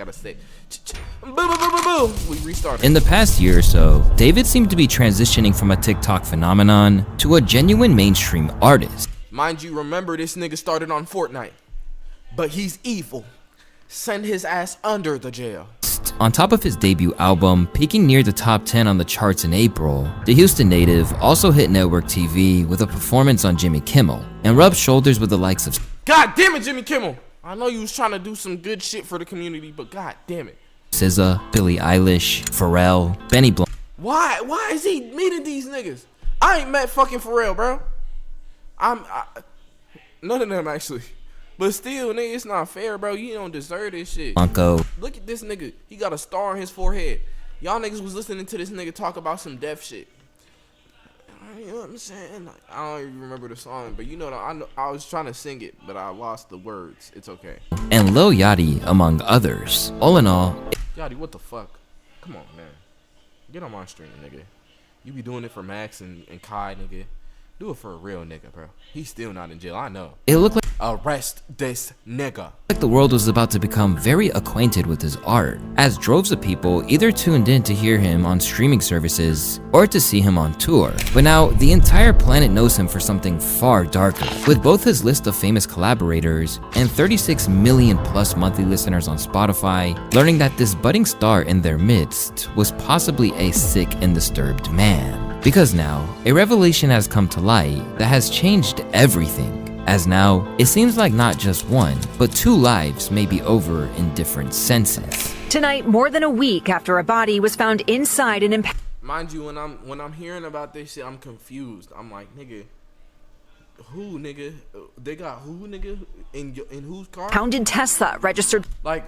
Gotta say, boom, boom, boom, boom, boom. We restarted. In the past year or so, David seemed to be transitioning from a TikTok phenomenon to a genuine mainstream artist. Mind you, remember this nigga started on Fortnite, but he's evil. Send his ass under the jail. On top of his debut album, peaking near the top 10 on the charts in April, the Houston native also hit network TV with a performance on Jimmy Kimmel and rubbed shoulders with the likes of God damn it, Jimmy Kimmel. I know you was trying to do some good shit for the community, but god damn it. SZA, Billie Eilish, Pharrell, Benny Blanc. Why is he meeting these niggas? I ain't met fucking Pharrell, bro. None of them actually. But still, nigga, it's not fair, bro. You don't deserve this shit. Blanco. Look at this nigga. He got a star on his forehead. Y'all niggas was listening to this nigga talk about some deaf shit. You know what I'm saying? Like, I don't even remember the song, but you know, I was trying to sing it, but I lost the words. It's okay. And Lil Yachty, among others. All in all, Yachty, what the fuck? Come on, man. Get on my stream, nigga. You be doing it for Max and Kai, nigga. Do it for a real nigga, bro. He's still not in jail, I know. It looked like arrest this nigga. the world was about to become very acquainted with his art, as droves of people either tuned in to hear him on streaming services or to see him on tour. But now, the entire planet knows him for something far darker, with both his list of famous collaborators and 36 million plus monthly listeners on Spotify, learning that this budding star in their midst was possibly a sick and disturbed man. Because now, a revelation has come to light that has changed everything, as now, it seems like not just one, but two lives may be over in different senses. Tonight, more than a week after a body was found inside an Mind you, when I'm hearing about this shit, I'm confused. I'm like, nigga, who, nigga? They got who, nigga? In whose car? impounded Tesla registered. Like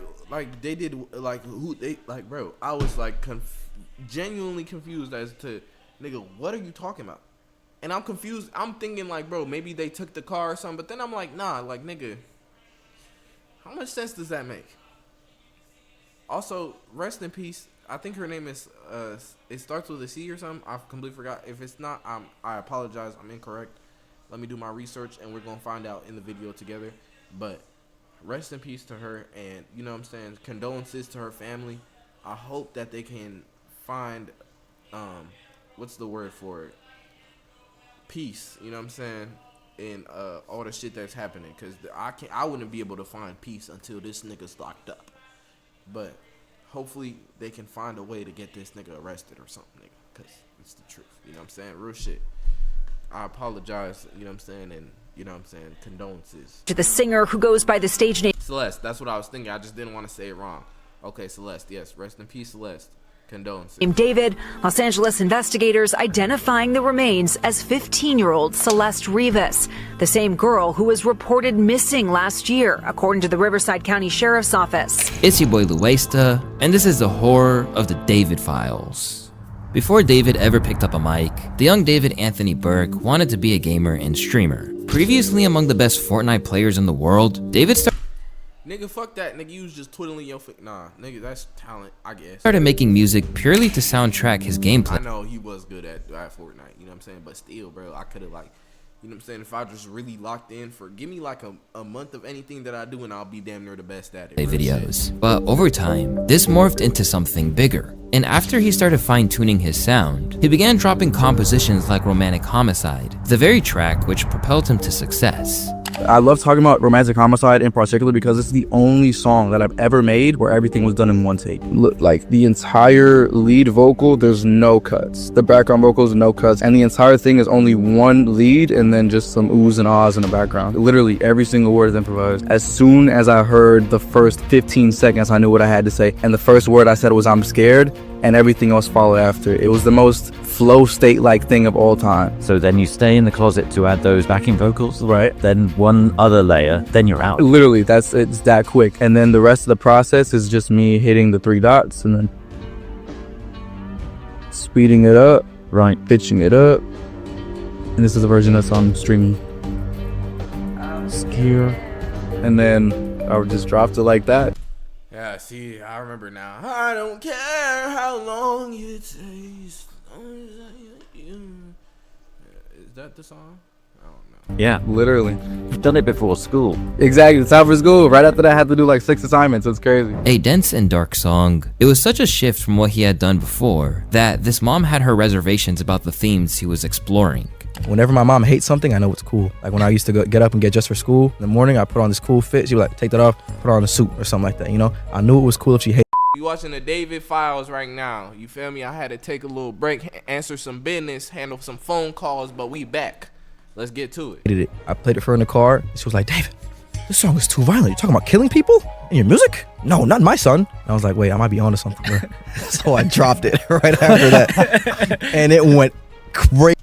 they did, like who they, like, bro, I was like genuinely confused as to, nigga, what are you talking about? And I'm confused. I'm thinking like, bro, maybe they took the car or something. But then I'm like, nah, like, nigga, how much sense does that make? Also, rest in peace. I think her name is, it starts with a C or something. I completely forgot. If it's not, I apologize. I'm incorrect. Let me do my research and we're going to find out in the video together. But rest in peace to her. And, you know what I'm saying, condolences to her family. I hope that they can find, what's the word for it? Peace, you know what I'm saying, in all the shit that's happening, because I wouldn't be able to find peace until this nigga's locked up. But hopefully they can find a way to get this nigga arrested or something, nigga, because it's the truth, you know what I'm saying, real shit. I apologize, you know what I'm saying, and you know what I'm saying, condolences To the singer who goes by the stage name Celeste. That's what I was thinking. I just didn't want to say it wrong. Okay, Celeste, yes, rest in peace, Celeste. Condolences. David. Los Angeles investigators identifying the remains as 15-year-old Celeste Rivas, the same girl who was reported missing last year, according to the Riverside County Sheriff's Office. It's your boy Louaista, and this is the horror of the David Files. Before David ever picked up a mic, the young David Anthony Burke wanted to be a gamer and streamer. Previously among the best Fortnite players in the world, David Nigga, fuck that. Nigga, you was just twiddling your feet. Nah, nigga, that's talent, I guess. started making music purely to soundtrack his gameplay. I know he was good at Fortnite, you know what I'm saying? But still, bro, I could have, like, you know what I'm saying? If I just really locked in for, give me like a month of anything that I do and I'll be damn near the best at it. Videos. But over time, this morphed into something bigger. And after he started fine-tuning his sound, he began dropping compositions like Romantic Homicide, the very track which propelled him to success. I love talking about Romantic Homicide in particular because it's the only song that I've ever made where everything was done in one take. Look, like the entire lead vocal, there's no cuts. The background vocals, no cuts. And the entire thing is only one lead and then just some oohs and ahs in the background. Literally every single word is improvised. As soon as I heard the first 15 seconds, I knew what I had to say. And the first word I said was, "I'm scared," and everything else followed after. It was the most flow state-like thing of all time. So then you stay in the closet to add those backing vocals, Right. then one other layer, then you're out. Literally, it's that quick. And then the rest of the process is just me hitting the three dots and then speeding it up, Right. pitching it up. And this is the version that's on streaming. Scared. And then I just dropped it like that. Yeah, see, I remember now. I don't care how long it takes. As long as I get you. Is that the song? I don't know. Yeah. Literally. You've done it before school. Exactly. It's time for school. Right after that, I had to do like 6 assignments. It's crazy. A dense and dark song. It was such a shift from what he had done before that this mom had her reservations about the themes he was exploring. Whenever my mom hates something, I know it's cool. Like when I used to get up and get dressed for school in the morning, I put on this cool fit. She would like, take that off, put on a suit or something like that, you know? I knew it was cool if she hated. You watching the D4VD Files right now. You feel me? I had to take a little break, answer some business, handle some phone calls, but we back. Let's get to it. I played it for her in the car. She was like, David, this song is too violent. You're talking about killing people in your music? No, not my son. And I was like, wait, I might be onto something, bro. So I dropped it right after that. And it went crazy.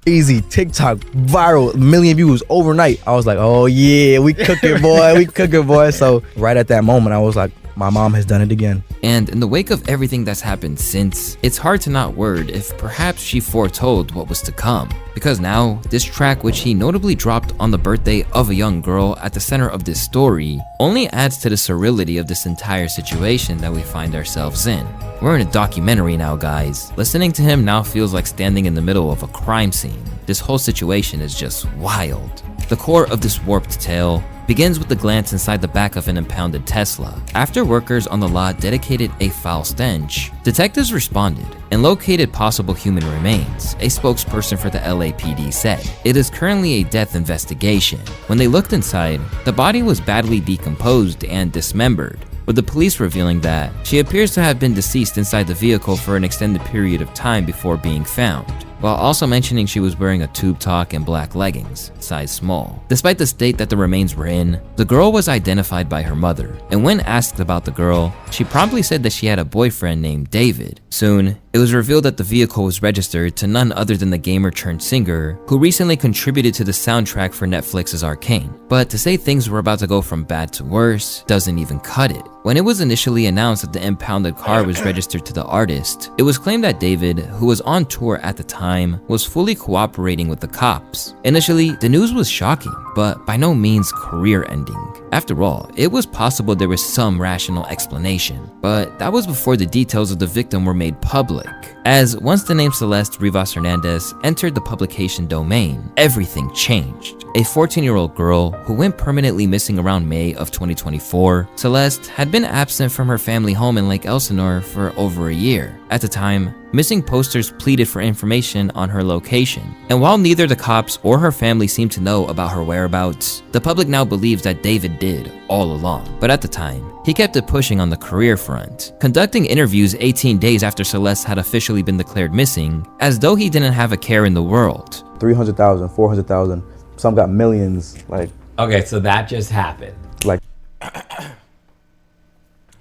TikTok, viral, 1 million views overnight. I was like, oh yeah, we cooking, boy. We cooking, boy. So right at that moment, I was like, my mom has done it again. And in the wake of everything that's happened since, it's hard to not word if perhaps she foretold what was to come. Because now, this track, which he notably dropped on the birthday of a young girl at the center of this story, only adds to the surreality of this entire situation that we find ourselves in. We're in a documentary now, guys. Listening to him now feels like standing in the middle of a crime scene. This whole situation is just wild. The core of this warped tale begins with a glance inside the back of an impounded Tesla. After workers on the lot dedicated a foul stench, detectives responded and located possible human remains, a spokesperson for the LAPD said. It is currently a death investigation. When they looked inside, the body was badly decomposed and dismembered, with the police revealing that she appears to have been deceased inside the vehicle for an extended period of time before being found, while also mentioning she was wearing a tube top and black leggings, size small. Despite the state that the remains were in, the girl was identified by her mother, and when asked about the girl, she promptly said that she had a boyfriend named David. Soon, it was revealed that the vehicle was registered to none other than the gamer-turned-singer who recently contributed to the soundtrack for Netflix's Arcane. But to say things were about to go from bad to worse doesn't even cut it. When it was initially announced that the impounded car was registered to the artist, it was claimed that David, who was on tour at the time, was fully cooperating with the cops. Initially, the news was shocking, but by no means career-ending. After all, it was possible there was some rational explanation, but that was before the details of the victim were made public. As once the name Celeste Rivas Hernandez entered the publication domain, everything changed. A 14-year-old girl who went permanently missing around May of 2024, Celeste had been absent from her family home in Lake Elsinore for over a year. At the time, missing posters pleaded for information on her location, and while neither the cops or her family seemed to know about her whereabouts, the public now believes that David did all along. But at the time, he kept it pushing on the career front, conducting interviews 18 days after Celeste had officially been declared missing, as though he didn't have a care in the world. 300,000, 400,000, some got millions, like. Okay, so that just happened. Like.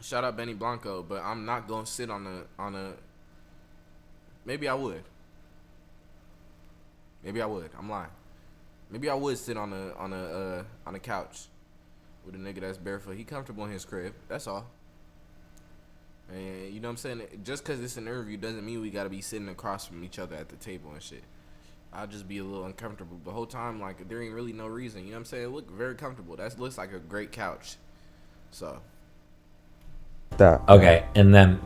Shout out Benny Blanco, but I'm not gonna sit on a. Maybe I would. I'm lying. Maybe I would sit on a couch with a nigga that's barefoot. He comfortable in his crib. That's all. And you know what I'm saying? Just because it's an interview doesn't mean we gotta be sitting across from each other at the table and shit. I'll just be a little uncomfortable the whole time. Like there ain't really no reason. You know what I'm saying? It look very comfortable. That looks like a great couch. So. That. Okay, and then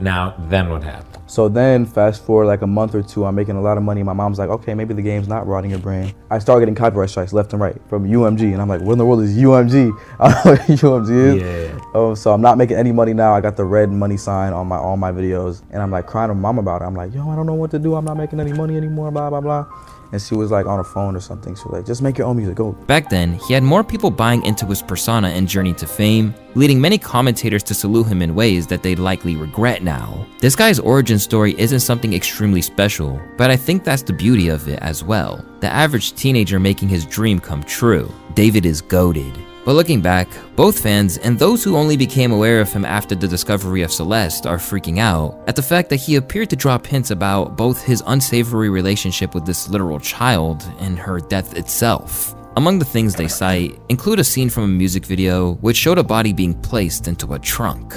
what happened? So then fast forward like a month or two, I'm making a lot of money. My mom's like, okay, maybe the game's not rotting your brain. I start getting copyright strikes left and right from UMG, and I'm like, what in the world is UMG? I don't know what UMG is. Yeah. So I'm not making any money now. I got the red money sign on all my videos, and I'm like crying to my mom about it. I'm like, yo, I don't know what to do. I'm not making any money anymore, blah, blah, blah. And she was like on a phone or something. She was like, just make your own music, go. Back then, he had more people buying into his persona and journey to fame, leading many commentators to salute him in ways that they'd likely regret now. This guy's origin story isn't something extremely special, but I think that's the beauty of it as well. The average teenager making his dream come true. David is goated. But looking back, both fans and those who only became aware of him after the discovery of Celeste are freaking out at the fact that he appeared to drop hints about both his unsavory relationship with this literal child and her death itself. Among the things they cite include a scene from a music video which showed a body being placed into a trunk.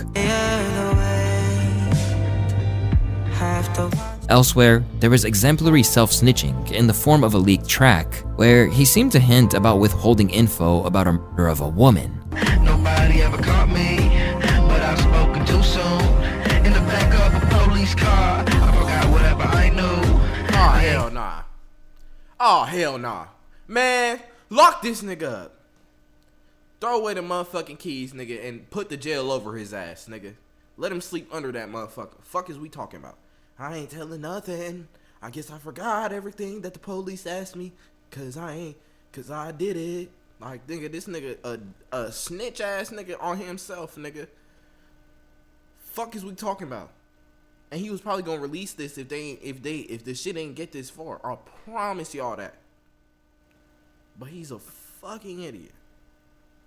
Elsewhere, there was exemplary self-snitching in the form of a leaked track, where he seemed to hint about withholding info about a murder of a woman. Nobody ever caught me, but I've spoken too soon. In the back of a police car, I forgot whatever I knew. Oh, hell nah. Oh, hell nah. Man, lock this nigga up. Throw away the motherfucking keys, nigga, and put the jail over his ass, nigga. Let him sleep under that motherfucker. Fuck is we talking about? I ain't telling nothing. I guess I forgot everything that the police asked me. Cause I did it. Like, nigga, this nigga a snitch ass nigga on himself, nigga. Fuck is we talking about? And he was probably gonna release this if the shit ain't get this far. I promise y'all that. But he's a fucking idiot.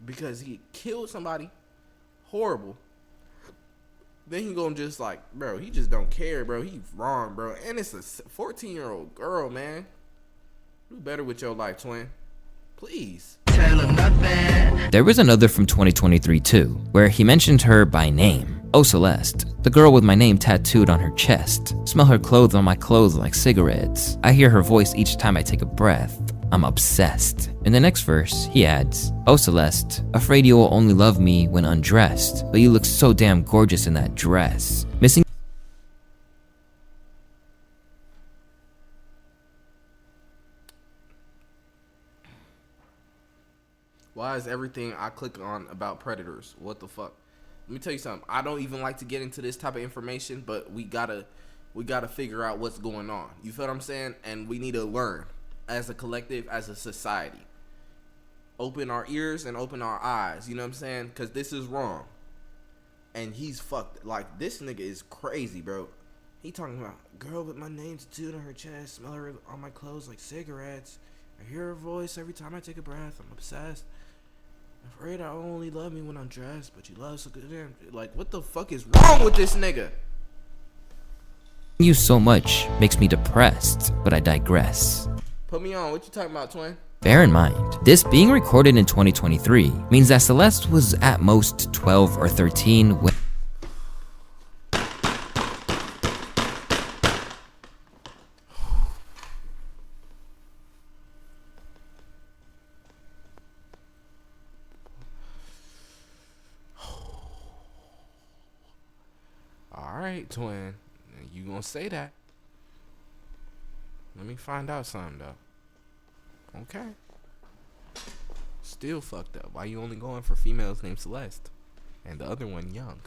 Because he killed somebody. Horrible. Then he gonna just like, bro, he just don't care, bro. He wrong, bro. And it's a 14-year-old girl, man. Do better with your life, twin. Please. Tell him nothing. There was another from 2023 too, where he mentioned her by name. Oh, Celeste, the girl with my name tattooed on her chest. Smell her clothes on my clothes like cigarettes. I hear her voice each time I take a breath. I'm obsessed. In the next verse, he adds, oh Celeste, afraid you will only love me when undressed, but you look so damn gorgeous in that dress. Missing. Why is everything I click on about predators? What the fuck? Let me tell you something. I don't even like to get into this type of information, but we gotta figure out what's going on. You feel what I'm saying? And we need to learn as a collective, as a society. Open our ears and open our eyes. You know what I'm saying? Because this is wrong. And he's fucked. Like, this nigga is crazy, bro. He talking about, girl with my name tattooed on her chest, smell her on my clothes like cigarettes. I hear her voice every time I take a breath. I'm obsessed. Afraid I only love me when I'm dressed, but you love so good. Like, what the fuck is wrong with this nigga? You so much makes me depressed, but I digress. Put me on. What you talking about, twin? Bear in mind, this being recorded in 2023 means that Celeste was at most 12 or 13 when Alright, twin. You gonna say that. Let me find out something, though. Okay. Still fucked up. Why you only going for females named Celeste? And the other one young.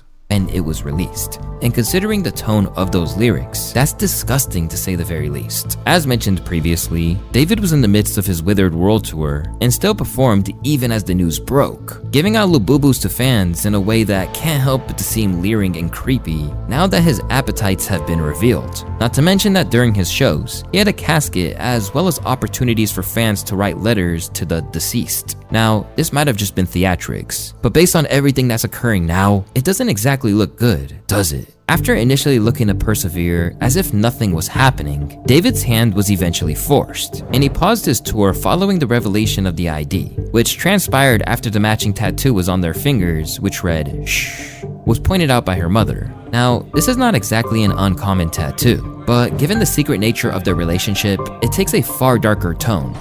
it was released. And considering the tone of those lyrics, that's disgusting to say the very least. As mentioned previously, David was in the midst of his Withered World Tour and still performed even as the news broke, giving out Lububus to fans in a way that can't help but to seem leering and creepy now that his appetites have been revealed. Not to mention that during his shows, he had a casket as well as opportunities for fans to write letters to the deceased. Now, this might have just been theatrics, but based on everything that's occurring now, it doesn't exactly look good, does it? After initially looking to persevere as if nothing was happening, David's hand was eventually forced, and he paused his tour following the revelation of the ID, which transpired after the matching tattoo was on their fingers, which read, "Shh," was pointed out by her mother. Now, this is not exactly an uncommon tattoo, but given the secret nature of their relationship, it takes a far darker tone.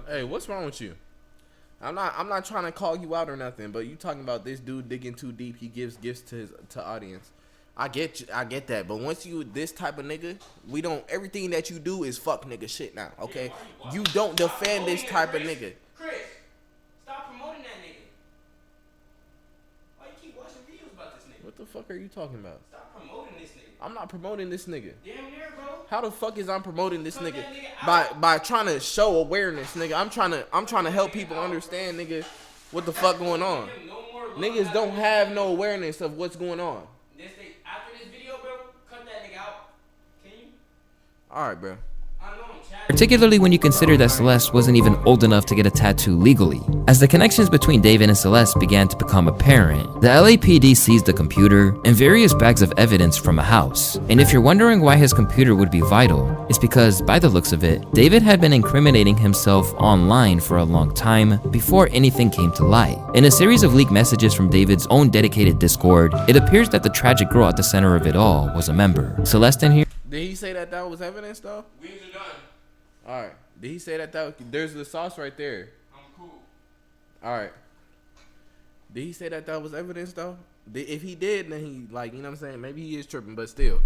Hey, what's wrong with you? I'm not trying to call you out or nothing, but you talking about this dude digging too deep. He gives gifts to audience. I get that, but once you this type of nigga, we don't. Everything that you do is fuck nigga shit now. Okay, you don't defend this type of nigga. Chris, stop promoting that nigga. Why you keep watching videos about this nigga? What the fuck are you talking about? Stop promoting this nigga. I'm not promoting this nigga. Damn near, bro. How the fuck is I'm promoting this Cut nigga? that nigga By trying to show awareness, nigga. I'm trying to help people understand, nigga, what the fuck going on. Niggas don't have no awareness of what's going on. After this video, bro, cut that nigga out. Can you? Alright, bro. I know I'm chatting. Particularly when you consider that Celeste wasn't even old enough to get a tattoo legally. As the connections between David and Celeste began to become apparent, the LAPD seized a computer and various bags of evidence from a house. And if you're wondering why his computer would be vital, it's because, by the looks of it, David had been incriminating himself online for a long time before anything came to light. In a series of leaked messages from David's own dedicated Discord, it appears that the tragic girl at the center of it all was a member. Celeste in here. Did he say that was evidence though? Wings are done. Alright. Did he say that there's the sauce right there? I'm cool. Alright. Did he say that was evidence though? If he did, then he, like, you know what I'm saying? Maybe he is tripping, but still.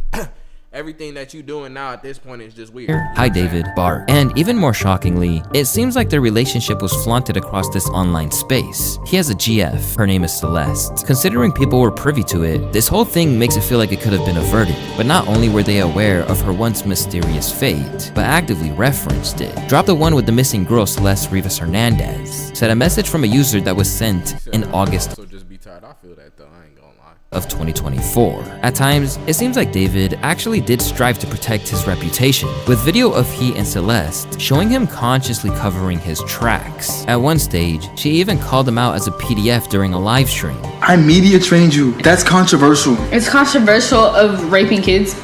everything that you doing now at this point is just weird. Hi David, Bart. And even more shockingly, it seems like their relationship was flaunted across this online space. He has a GF, her name is Celeste. Considering people were privy to it, this whole thing makes it feel like it could have been averted. But not only were they aware of her once mysterious fate, but actively referenced it. Drop the one with the missing girl Celeste Rivas Hernandez. Said a message from a user that was sent in August So just be tired. I feel that though, I ain't gonna lie. of 2024. At times, it seems like David actually did strive to protect his reputation, with video of he and Celeste showing him consciously covering his tracks. At one stage, she even called him out as a PDF during a live stream. I media trained you. That's controversial. It's controversial of raping kids.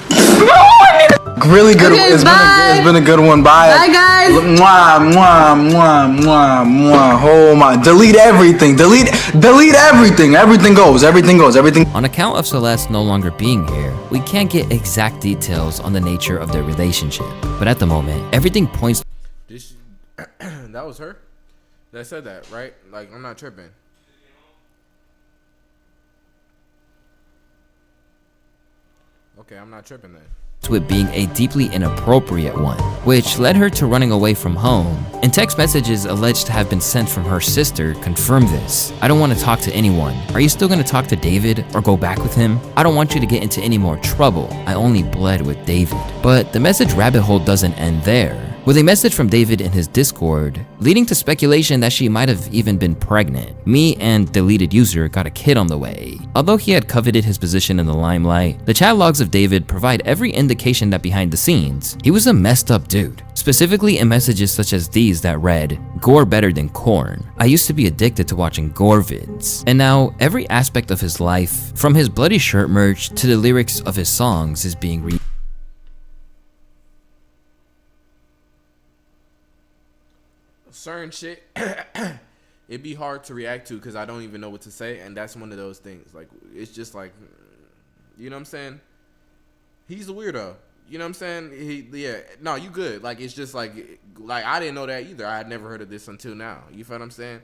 Really good. Okay, It's been a good one. Bye. Bye, guys. Mwah, mwah, mwah, mwah, mwah. Oh my. Delete everything. Delete everything. Everything goes. On account of Celeste no longer being here, we can't get exact details on the nature of their relationship. But at the moment, everything points That was her that said that, right? Like, I'm not tripping. Okay, I'm not tripping then. to it being a deeply inappropriate one, which led her to running away from home. And text messages alleged to have been sent from her sister confirm this. I don't want to talk to anyone. Are you still going to talk to David or go back with him? I don't want you to get into any more trouble. I only bled with David. But the message rabbit hole doesn't end there, with a message from David in his Discord, leading to speculation that she might have even been pregnant. Me and deleted user got a kid on the way. Although he had coveted his position in the limelight, the chat logs of David provide every indication that behind the scenes, he was a messed up dude. Specifically in messages such as these that read, "Gore better than corn. I used to be addicted to watching gore vids." And now every aspect of his life, from his bloody shirt merch to the lyrics of his songs, is being certain shit it'd be hard to react to because I don't even know what to say, and that's one of those things. Like, it's just like, you know what I'm saying? He's a weirdo. You know what I'm saying? No, you good. Like, it's just like I didn't know that either. I had never heard of this until now. You feel what I'm saying?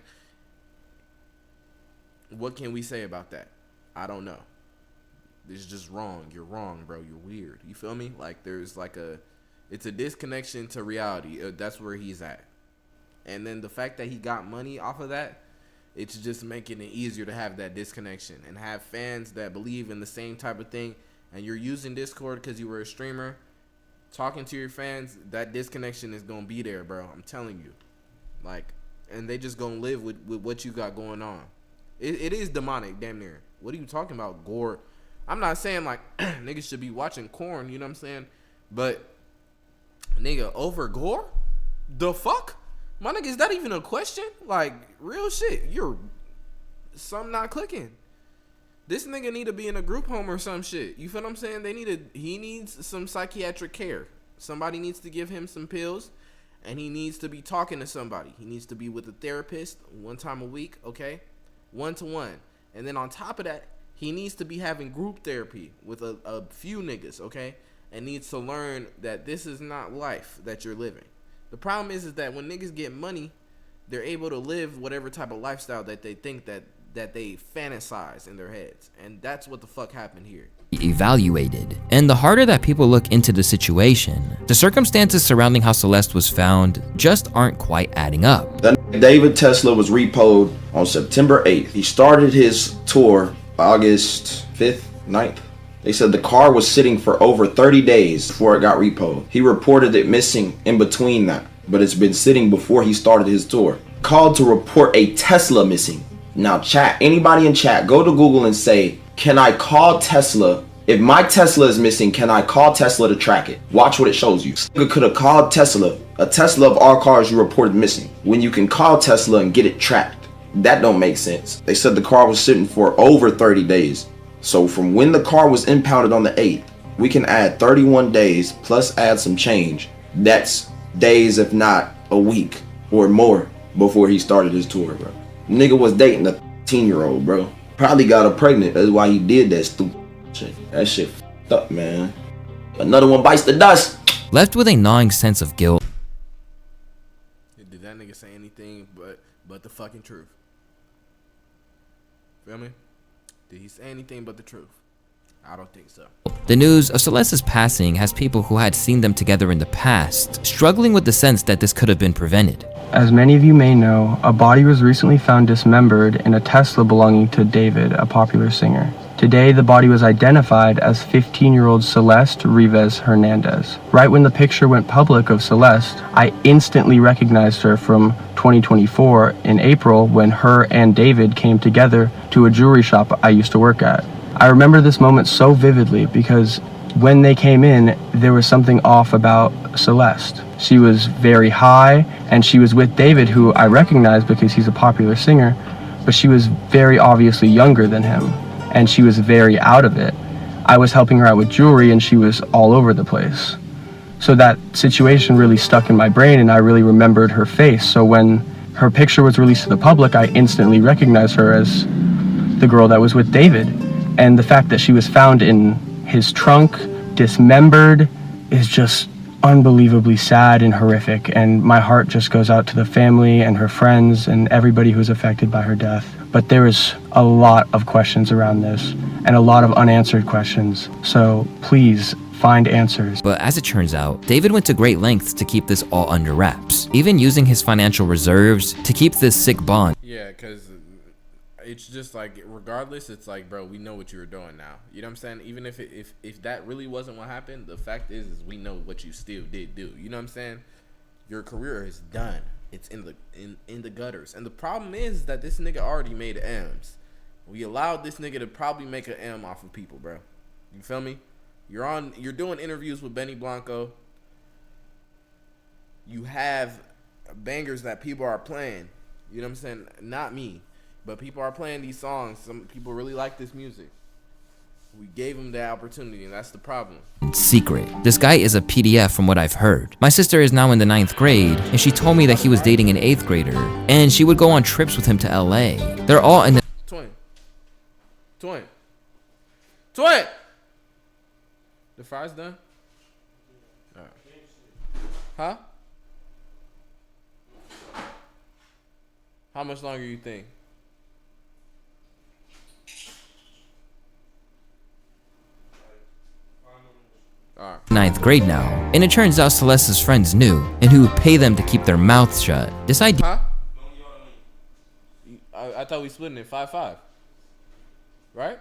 What can we say about that? I don't know. It's just wrong. You're wrong, bro. You're weird. You feel me? Like, there's like it's a disconnection to reality. That's where he's at. And then the fact that he got money off of that, it's just making it easier to have that disconnection and have fans that believe in the same type of thing. And you're using Discord because you were a streamer, talking to your fans, that disconnection is going to be there, bro. I'm telling you. Like, and they just going to live with what you got going on. It is demonic, damn near. What are you talking about, gore? I'm not saying, like, niggas should be watching corn, you know what I'm saying? But, nigga, over gore? The fuck? My nigga, is that even a question? Like, real shit. You're something not clicking. This nigga need to be in a group home or some shit. You feel what I'm saying? He needs some psychiatric care. Somebody needs to give him some pills, and he needs to be talking to somebody. He needs to be with a therapist 1 time a week, okay? 1-to-1. And then on top of that, he needs to be having group therapy with a few niggas, okay? And needs to learn that this is not life that you're living. The problem is that when niggas get money, they're able to live whatever type of lifestyle that they think that they fantasize in their heads. And that's what the fuck happened here. Evaluated. And the harder that people look into the situation, the circumstances surrounding how Celeste was found just aren't quite adding up. David Tesla was repoed on September 8th. He started his tour August 5th, 9th. They said the car was sitting for over 30 days before it got repoed. He reported it missing in between that, but it's been sitting before he started his tour. Called to report a Tesla missing. Now chat, anybody in chat, go to Google and say, can I call Tesla? If my Tesla is missing, can I call Tesla to track it? Watch what it shows you. You could have called Tesla, a Tesla of all cars you reported missing, when you can call Tesla and get it tracked. That don't make sense. They said the car was sitting for over 30 days. So from when the car was impounded on the 8th, we can add 31 days plus add some change. That's days, if not a week or more, before he started his tour, bro. Nigga was dating a 13-year-old, bro. Probably got her pregnant. That's why he did that stupid shit. That shit f***ed up, man. Another one bites the dust. Left with a gnawing sense of guilt. Did that nigga say anything but the fucking truth? Feel me? Did he say anything but the truth? I don't think so. The news of Celeste's passing has people who had seen them together in the past struggling with the sense that this could have been prevented. As many of you may know, a body was recently found dismembered in a Tesla belonging to David, a popular singer. Today, the body was identified as 15-year-old Celeste Rivas Hernandez. Right when the picture went public of Celeste, I instantly recognized her from 2024 in April when her and David came together to a jewelry shop I used to work at. I remember this moment so vividly because when they came in, there was something off about Celeste. She was very high, and she was with David, who I recognized because he's a popular singer, but she was very obviously younger than him, and she was very out of it. I was helping her out with jewelry, and she was all over the place. So that situation really stuck in my brain, and I really remembered her face. So when her picture was released to the public, I instantly recognized her as the girl that was with David. And the fact that she was found in his trunk, dismembered, is just unbelievably sad and horrific. And my heart just goes out to the family and her friends and everybody who's affected by her death. But there is a lot of questions around this and a lot of unanswered questions. So please find answers. But as it turns out, David went to great lengths to keep this all under wraps, even using his financial reserves to keep this sick bond. Yeah, because it's just like, regardless, it's like, bro, we know what you were doing now. You know what I'm saying? Even if that really wasn't what happened, the fact is we know what you still did do. You know what I'm saying? Your career is done. It's in the gutters. And the problem is that this nigga already made M's. We allowed this nigga to probably make an M off of people, bro. You feel me? You're doing interviews with Benny Blanco. You have bangers that people are playing. You know what I'm saying? Not me. But people are playing these songs. Some people really like this music. We gave him the opportunity, and that's the problem. Secret. This guy is a PDF from what I've heard. My sister is now in the 9th grade, and she told me that he was dating an 8th grader, and she would go on trips with him to LA. They're all in the... Twin! The fries done? All right. Huh? How much longer you think? Right. 9th grade now, and it turns out Celeste's friends knew, and who pay them to keep their mouths shut. This idea... Huh? I thought we split it 5-5. Right?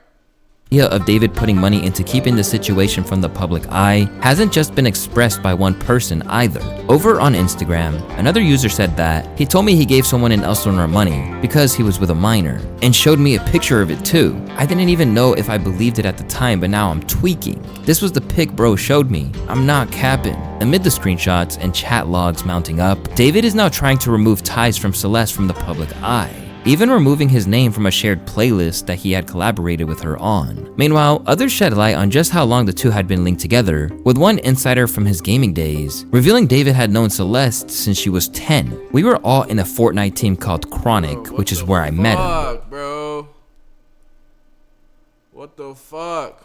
Of David putting money into keeping the situation from the public eye hasn't just been expressed by one person either. Over on Instagram, another user said that he told me he gave someone in Elsinore money because he was with a minor, and showed me a picture of it too. I didn't even know if I believed it at the time, but now I'm tweaking. This was the pic bro showed me. I'm not capping. Amid the screenshots and chat logs mounting up, David is now trying to remove ties from Celeste from the public eye, even removing his name from a shared playlist that he had collaborated with her on. Meanwhile, others shed light on just how long the two had been linked together, with one insider from his gaming days revealing David had known Celeste since she was 10. We were all in a Fortnite team called Chronic, which is where I met him. Bro? What the fuck?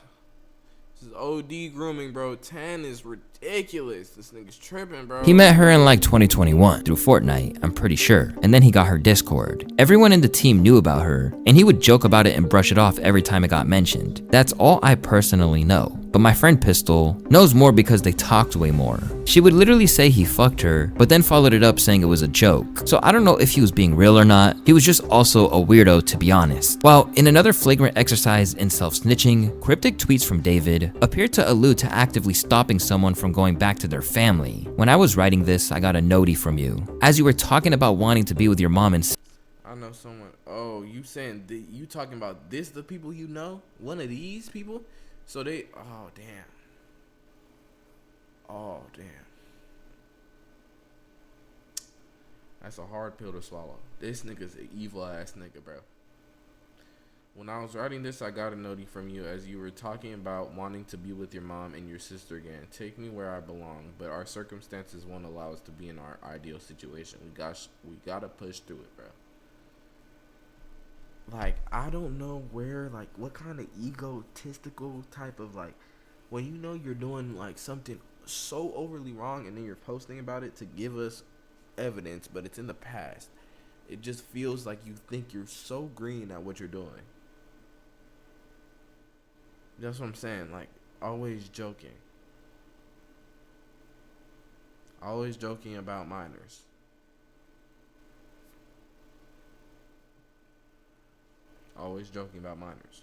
This is OD grooming, bro. 10 is ridiculous. This nigga's tripping, bro. He met her in like 2021 through Fortnite, I'm pretty sure, and then he got her Discord. Everyone in the team knew about her, and he would joke about it and brush it off every time it got mentioned. That's all I personally know. But my friend Pistol knows more because they talked way more. She would literally say he fucked her, but then followed it up saying it was a joke. So I don't know if he was being real or not. He was just also a weirdo, to be honest. While in another flagrant exercise in self-snitching, cryptic tweets from David appeared to allude to actively stopping someone from going back to their family. When I was writing this, I got a notie from you, as you were talking about wanting to be with your mom and... I know someone. Oh, you saying you talking about this? The people you know? One of these people? So they, oh damn. That's a hard pill to swallow. This nigga's an evil ass nigga, bro. When I was writing this, I got a notie from you as you were talking about wanting to be with your mom and your sister again. Take me where I belong, but our circumstances won't allow us to be in our ideal situation. We gotta push through it, bro. Like, I don't know where, like, what kind of egotistical type of, like, when you know you're doing, like, something so overly wrong and then you're posting about it to give us evidence, but it's in the past. It just feels like you think you're so green at what you're doing. That's what I'm saying. Like, always joking. Always joking about minors. Always joking about minors.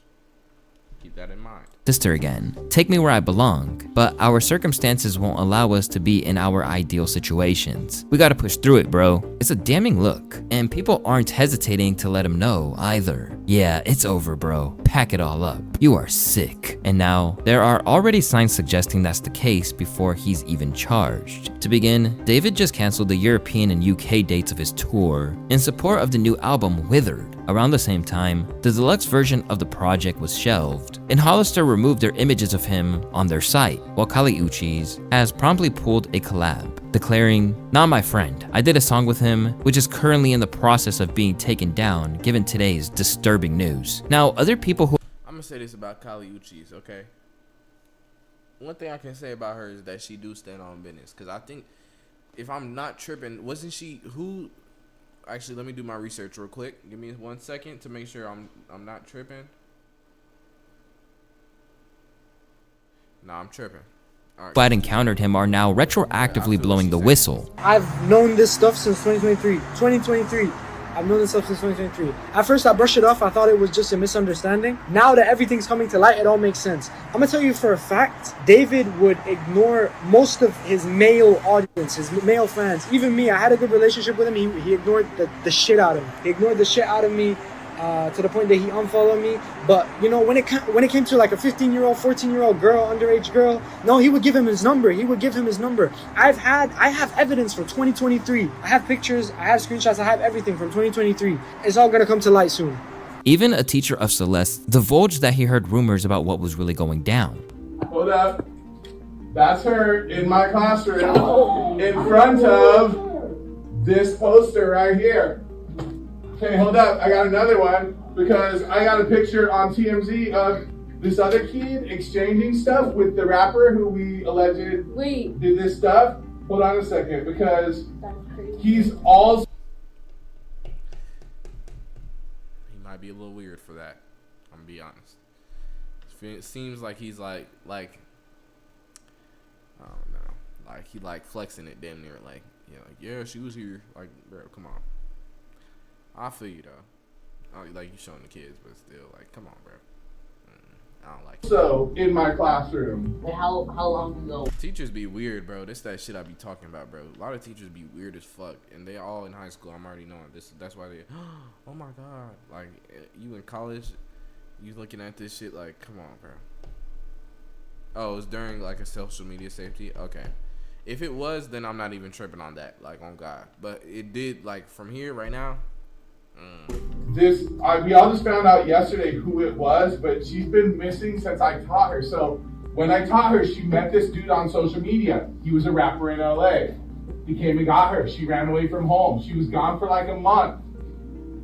Keep that in mind. Sister again. Take me where I belong, but our circumstances won't allow us to be in our ideal situations. We gotta push through it, bro. It's a damning look, and people aren't hesitating to let him know either. Yeah, it's over, bro. Pack it all up. You are sick. And now, there are already signs suggesting that's the case before he's even charged. To begin, David just canceled the European and UK dates of his tour in support of the new album Withered. Around the same time, the deluxe version of the project was shelved, and Hollister removed their images of him on their site, while Kali Uchis has promptly pulled a collab, declaring, "Not my friend. I did a song with him, which is currently in the process of being taken down given today's disturbing news." Now, other people who I'm gonna say this about Kali Uchis, okay? One thing I can say about her is that she do stand on business, because I think, if I'm not tripping, wasn't she who... Actually, let me do my research real quick. Give me 1 second to make sure I'm not tripping. No, I'm tripping. All right. had encountered him are now retroactively blowing the whistle. I've known this stuff since 2023. 2023. I've known this stuff since 2023. At first, I brushed it off. I thought it was just a misunderstanding. Now that everything's coming to light, it all makes sense. I'm gonna tell you for a fact, David would ignore most of his male audience, his male fans. Even me, I had a good relationship with him. He ignored the shit out of me. He ignored the shit out of me to the point that he unfollowed me. But you know, when it came to like a 15-year-old, 14-year-old girl, underage girl, no, he would give him his number. He would give him his number. I have evidence from 2023. I have pictures, I have screenshots, I have everything from 2023. It's all gonna come to light soon. Even a teacher of Celeste divulged that he heard rumors about what was really going down. Hold up. That's her in my classroom in front of this poster right here. Okay, hold up. I got another one because I got a picture on TMZ of this other kid exchanging stuff with the rapper who we alleged did this stuff. Hold on a second, because he's all... He might be a little weird for that. I'm gonna be honest. It seems like he's like I don't know, like he like flexing it damn near, like, you know, like, yeah, she was here, like, bro, come on. I feel you though. Like you showing the kids, but still, like, come on, bro. I don't like it. So in my classroom. How long ago? Teachers be weird, bro. This that shit I be talking about, bro. A lot of teachers be weird as fuck, and they all in high school. I'm already knowing this. That's why they. Oh my god, like you in college, you looking at this shit like, come on, bro. Oh, it's during like a social media safety. Okay, if it was, then I'm not even tripping on that. Like, on God, but it did. Like, from here right now. We all just found out yesterday who it was, but she's been missing since I taught her. So when I taught her, she met this dude on social media. He was a rapper in LA. He came and got her. She ran away from home. She was gone for like a month.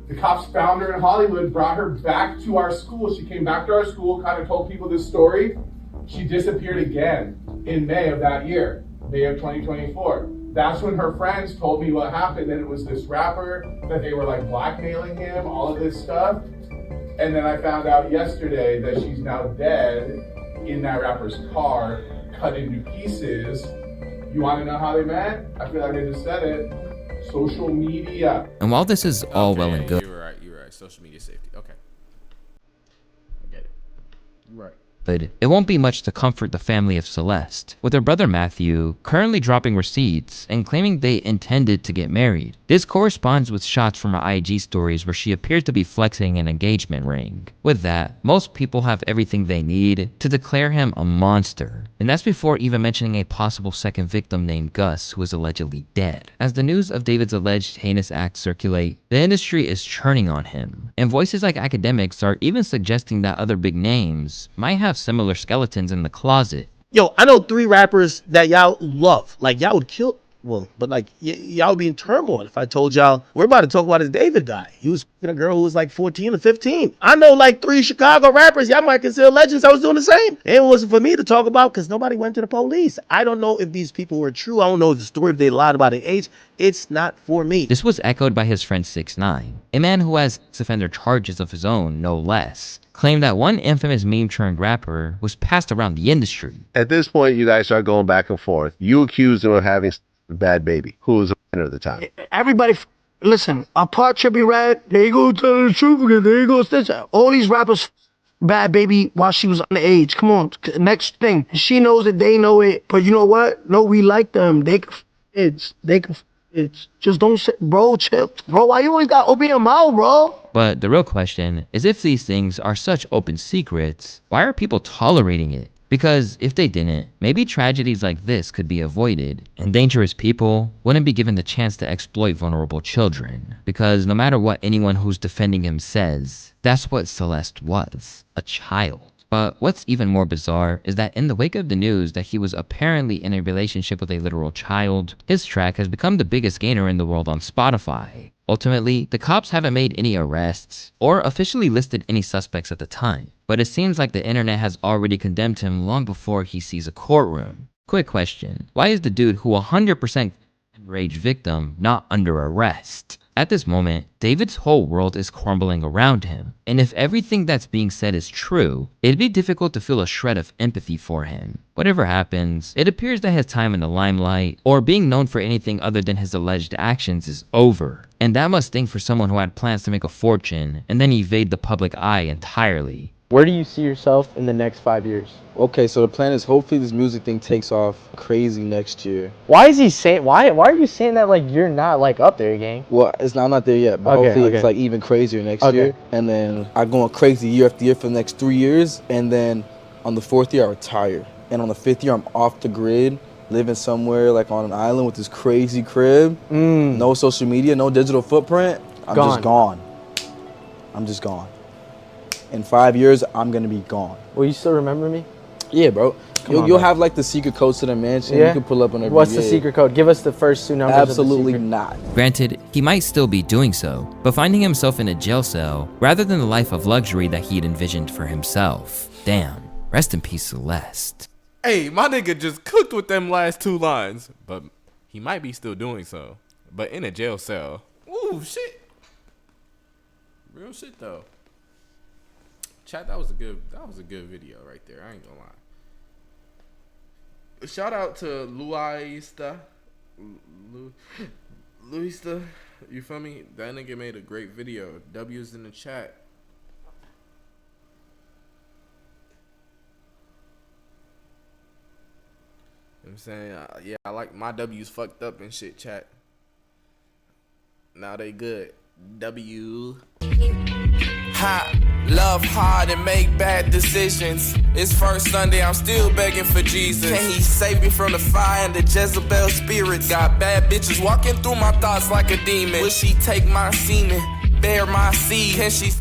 The cops found her in Hollywood, brought her back to our school. She came back to our school, kind of told people this story. She disappeared again in May of that year, May of 2024. That's when her friends told me what happened, that it was this rapper, that they were like blackmailing him, all of this stuff. And then I found out yesterday that she's now dead in that rapper's car, cut into pieces. You want to know how they met? I feel like I just said it. Social media. And while this is all well and good, You're right. Social media safety. Okay. I get it. You're right. it won't be much to comfort the family of Celeste, with her brother Matthew currently dropping receipts and claiming they intended to get married. This corresponds with shots from her IG stories where she appears to be flexing an engagement ring. With that, most people have everything they need to declare him a monster. And that's before even mentioning a possible second victim named Gus, who is allegedly dead. As the news of David's alleged heinous acts circulate, the industry is churning on him, and voices like academics are even suggesting that other big names might have similar skeletons in the closet. Yo, I know 3 rappers that y'all love. Like, y'all would kill... Well, but like, y'all would be in turmoil if I told y'all, we're about to talk about his David guy. He was a girl who was like 14 or 15. I know like 3 Chicago rappers y'all might consider legends. I was doing the same. It wasn't for me to talk about because nobody went to the police. I don't know if these people were true. I don't know the story, if they lied about their age. It's not for me. This was echoed by his friend 6ix9ine, a man who has sex offender charges of his own, no less, claimed that one infamous meme-turned-rapper was passed around the industry. At this point, you guys start going back and forth. You accused him of having a bad baby, who was a minor at the time. Everybody, listen, apart Trippie Redd, there you go tell the truth again, there you go Stitch. All these rappers bad baby while she was underage. Come on, next thing. She knows it, they know it, but you know what? No, we like them. They can just don't say, bro, chill. Bro, why you always got open your mouth, bro? But the real question is, if these things are such open secrets, why are people tolerating it? Because if they didn't, maybe tragedies like this could be avoided, and dangerous people wouldn't be given the chance to exploit vulnerable children. Because no matter what anyone who's defending him says, that's what Celeste was, a child. But what's even more bizarre is that in the wake of the news that he was apparently in a relationship with a literal child, his track has become the biggest gainer in the world on Spotify. Ultimately, the cops haven't made any arrests or officially listed any suspects at the time, but it seems like the internet has already condemned him long before he sees a courtroom. Quick question, why is the dude who 100% enraged victim not under arrest? At this moment, David's whole world is crumbling around him, and if everything that's being said is true, it'd be difficult to feel a shred of empathy for him. Whatever happens, it appears that his time in the limelight, or being known for anything other than his alleged actions, is over. And that must sting for someone who had plans to make a fortune, and then evade the public eye entirely. Where do you see yourself in the next 5 years? Okay, so the plan is hopefully this music thing takes off crazy next year. Why is he saying? Why are you saying that like you're not like up there, gang? Well, I'm not there yet, but hopefully it's like even crazier next year. And then I'm going crazy year after year for the next 3 years, and then on the 4th year I retire, and on the 5th year I'm off the grid, living somewhere like on an island with this crazy crib, no social media, no digital footprint. I'm just gone. I'm just gone. In 5 years, I'm gonna be gone. Will you still remember me? Yeah, bro. You'll have like the secret codes to the mansion. Yeah? You can pull up on every What's the secret code? Give us the first 2 numbers. Absolutely of the not. Granted, he might still be doing so, but finding himself in a jail cell rather than the life of luxury that he'd envisioned for himself. Damn. Rest in peace, Celeste. Hey, my nigga just cooked with them last 2 lines, but he might be still doing so. But in a jail cell. Ooh, shit. Real shit though. Chat, that was a good video right there. I ain't gonna lie. Shout out to Louaista. Louaista, you feel me? That nigga made a great video. W's in the chat. You know what I'm saying? Yeah, I like my W's fucked up and shit, chat. Now they good. W. Love hard and make bad decisions. It's first Sunday, I'm still begging for Jesus. Can he save me from the fire and the Jezebel spirits? Got bad bitches walking through my thoughts like a demon. Will she take my semen, bear my seed? Can she